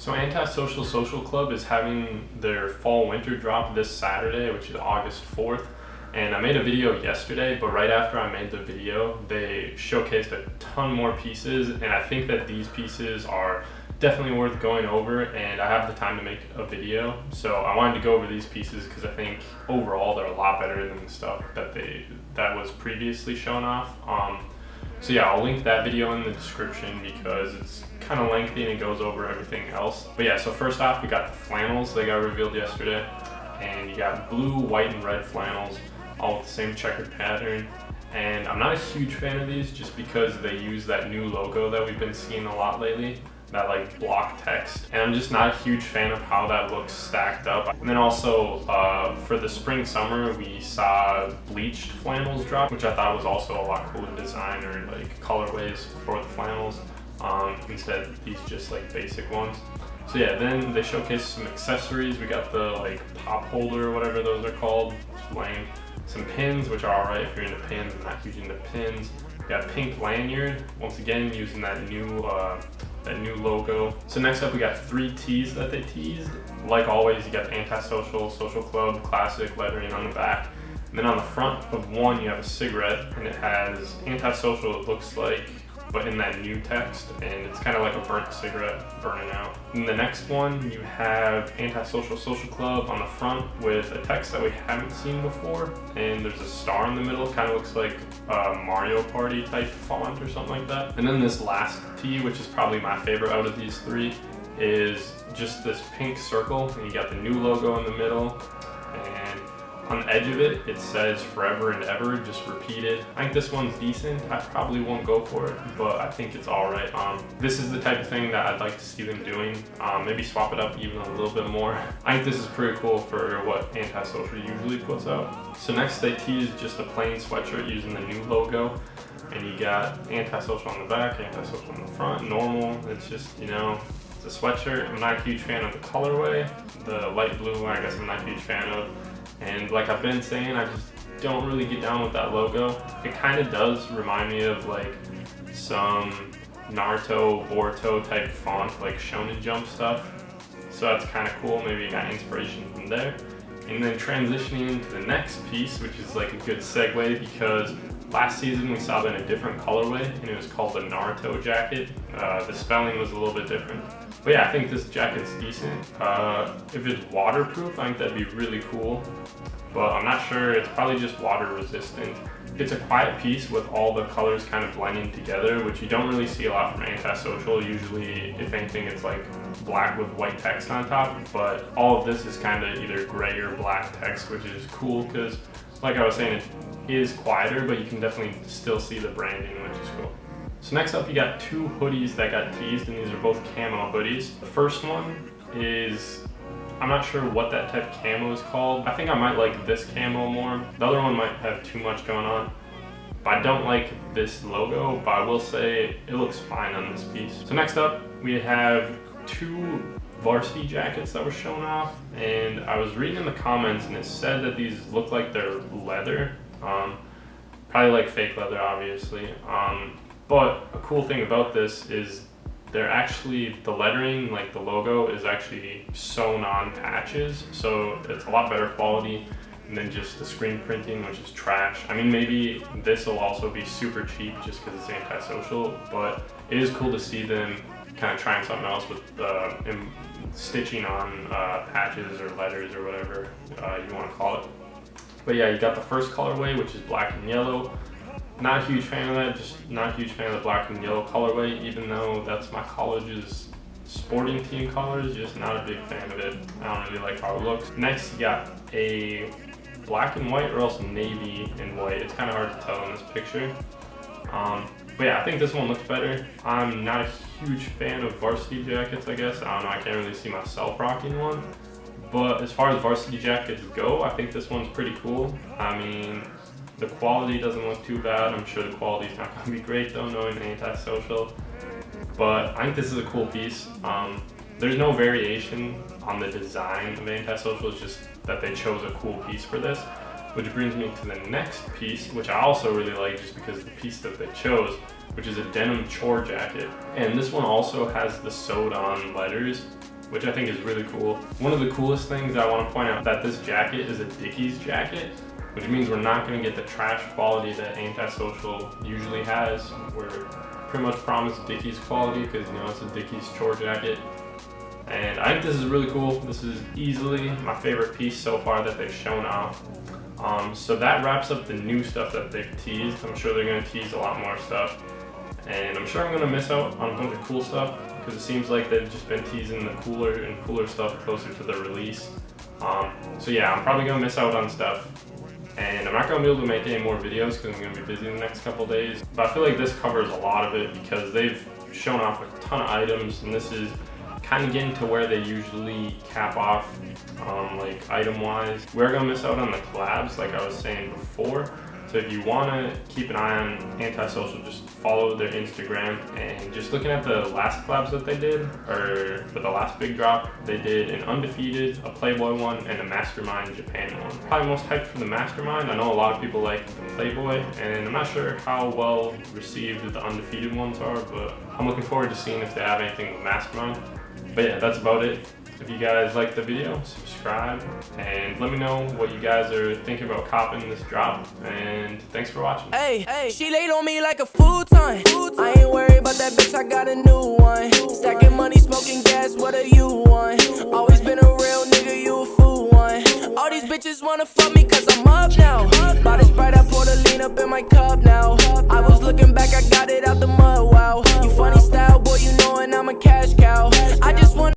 So Antisocial Social Club is having their fall winter drop this Saturday, which is August 4th. And I made a video yesterday, but right after I made the video, they showcased a ton more pieces, and I think that these pieces are definitely worth going over, and I have the time to make a video. So I wanted to go over these pieces because I think overall they're a lot better than the stuff that was previously shown off. So yeah, I'll link that video in the description because it's kind of lengthy and it goes over everything else. But yeah, so first off, we got the flannels. They got revealed yesterday, and you got blue, white, and red flannels, all with the same checkered pattern. And I'm not a huge fan of these just because they use that new logo that we've been seeing a lot lately, that like block text, and I'm just not a huge fan of how that looks stacked up. And then also for the spring summer, we saw bleached flannels drop, which I thought was also a lot cooler design, or like colorways for the flannels, instead of these just like basic ones. So yeah, then they showcased some accessories. We got the like pop holder or whatever those are called, just lame. Some pins, which are alright if you're into pins. I'm not huge into pins. We got a pink lanyard, once again using that new logo. So next up, we got 3 tees that they teased. Like always, you got the Antisocial, Social Club, classic lettering on the back. And then on the front of one, you have a cigarette, and it has Antisocial, it looks like, but in that new text, and it's kind of like a burnt cigarette burning out. In the next one, you have Antisocial Social Club on the front with a text that we haven't seen before, and there's a star in the middle, kind of looks like a Mario Party type font or something like that. And then this last tee, which is probably my favorite out of these 3, is just this pink circle, and you got the new logo in the middle, and on the edge of it, it says forever and ever, just repeated. I think this one's decent. I probably won't go for it, but I think it's all right. This is the type of thing that I'd like to see them doing. Maybe swap it up even a little bit more. I think this is pretty cool for what Antisocial usually puts out. So next they teased just a plain sweatshirt using the new logo. And you got Antisocial on the back, Antisocial on the front, normal. It's just, you know, it's a sweatshirt. I'm not a huge fan of the colorway. The light blue, I guess I'm not a huge fan of. And like I've been saying, I just don't really get down with that logo. It kind of does remind me of like some Naruto, Boruto type font, like Shonen Jump stuff. So that's kind of cool. Maybe you got inspiration from there. And then transitioning into the next piece, which is like a good segue because last season we saw that in a different colorway, and it was called the Naruto jacket. The spelling was a little bit different. But yeah, I think this jacket's decent. If it's waterproof, I think that'd be really cool. But I'm not sure, it's probably just water resistant. It's a quiet piece with all the colors kind of blending together, which you don't really see a lot from Antisocial. Usually, if anything, it's like black with white text on top. But all of this is kind of either gray or black text, which is cool because, like I was saying, it is quieter, but you can definitely still see the branding, which is cool. So next up, you got 2 hoodies that got teased, and these are both camo hoodies. The first one is, I'm not sure what that type of camo is called. I think I might like this camo more. The other one might have too much going on. But I don't like this logo, but I will say it looks fine on this piece. So next up, we have 2 Varsity Jackets that were shown off, and I was reading in the comments and it said that these look like they're leather. Probably like fake leather, obviously. But a cool thing about this is they're actually, the lettering, like the logo, is actually sewn on patches, so it's a lot better quality than just the screen printing, which is trash. I mean, maybe this will also be super cheap just because it's Antisocial, but it is cool to see them kind of trying something else with stitching on patches or letters or whatever you want to call it. But yeah, you got the first colorway, which is black and yellow. Not a huge fan of that, just not a huge fan of the black and yellow colorway, even though that's my college's sporting team colors, just not a big fan of it. I don't really like how it looks. Next, you got a black and white or else navy and white. It's kind of hard to tell in this picture. But yeah, I think this one looks better. I'm not a huge fan of Varsity Jackets, I guess. I don't know, I can't really see myself rocking one. But as far as Varsity Jackets go, I think this one's pretty cool. I mean, the quality doesn't look too bad. I'm sure the quality's not going to be great though, knowing Antisocial. But I think this is a cool piece. There's no variation on the design of Antisocial, it's just that they chose a cool piece for this. Which brings me to the next piece, which I also really like just because of the piece that they chose, which is a denim chore jacket. And this one also has the sewed on letters. which I think is really cool. One of the coolest things I want to point out that this jacket is a Dickies jacket, which means we're not going to get the trash quality that Antisocial usually has. We're pretty much promised Dickies quality because, you know, it's a Dickies chore jacket. And I think this is really cool. This is easily my favorite piece so far that they've shown off. So that wraps up the new stuff that they've teased. I'm sure they're going to tease a lot more stuff. And I'm sure I'm going to miss out on a bunch of cool stuff because it seems like they've just been teasing the cooler and cooler stuff closer to the release. So yeah, I'm probably going to miss out on stuff. And I'm not going to be able to make any more videos because I'm going to be busy the next couple days. But I feel like this covers a lot of it because they've shown off a ton of items, and this is kind of getting to where they usually cap off, like item-wise. We're going to miss out on the collabs, like I was saying before. So if you want to keep an eye on Antisocial, just follow their Instagram. And just looking at the last collabs that they did, or for the last big drop, they did an Undefeated, a Playboy one, and a Mastermind Japan one. Probably most hyped for the Mastermind. I know a lot of people like the Playboy, and I'm not sure how well received the Undefeated ones are, but I'm looking forward to seeing if they have anything with Mastermind. But yeah, that's about it. If you guys liked the video, subscribe, and let me know what you guys are thinking about copping this drop, and thanks for watching. Hey, she laid on me like a futon. I ain't worried about that bitch, I got a new one. Stacking money, smoking gas, what do you want? Always been a real nigga, you a fool one. All these bitches wanna fuck me cause I'm up now. By the Sprite, I poured a lean up in my cup now. I was looking back, I got it out the mud, wow. You funny style, boy, you know, and I'm a cash cow.